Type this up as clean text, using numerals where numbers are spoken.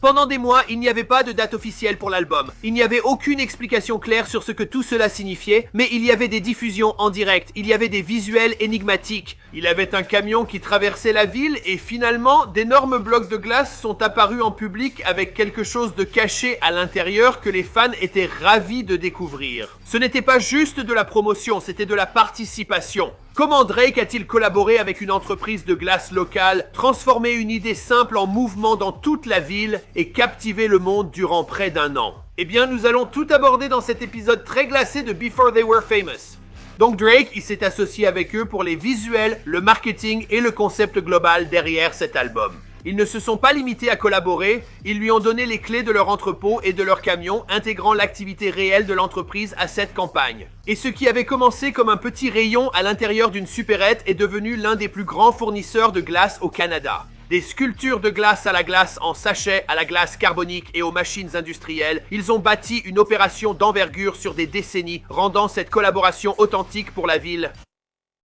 Pendant des mois, il n'y avait pas de date officielle pour l'album. Il n'y avait aucune explication claire sur ce que tout cela signifiait, mais il y avait des diffusions en direct, il y avait des visuels énigmatiques. Il y avait un camion qui traversait la ville et finalement, d'énormes blocs de glace sont apparus en public avec quelque chose de caché à l'intérieur que les fans étaient ravis de découvrir. Ce n'était pas juste de la promotion, c'était de la participation. Comment Drake a-t-il collaboré avec une entreprise de glace locale, transformé une idée simple en mouvement dans toute la ville et captivé le monde durant près d'1 an? Eh bien, nous allons tout aborder dans cet épisode très glacé de Before They Were Famous. Donc Drake, il s'est associé avec eux pour les visuels, le marketing et le concept global derrière cet album. Ils ne se sont pas limités à collaborer, ils lui ont donné les clés de leur entrepôt et de leur camion, intégrant l'activité réelle de l'entreprise à cette campagne. Et ce qui avait commencé comme un petit rayon à l'intérieur d'une supérette est devenu l'un des plus grands fournisseurs de glace au Canada. Des sculptures de glace à la glace en sachet, à la glace carbonique et aux machines industrielles, ils ont bâti une opération d'envergure sur des décennies, rendant cette collaboration authentique pour la ville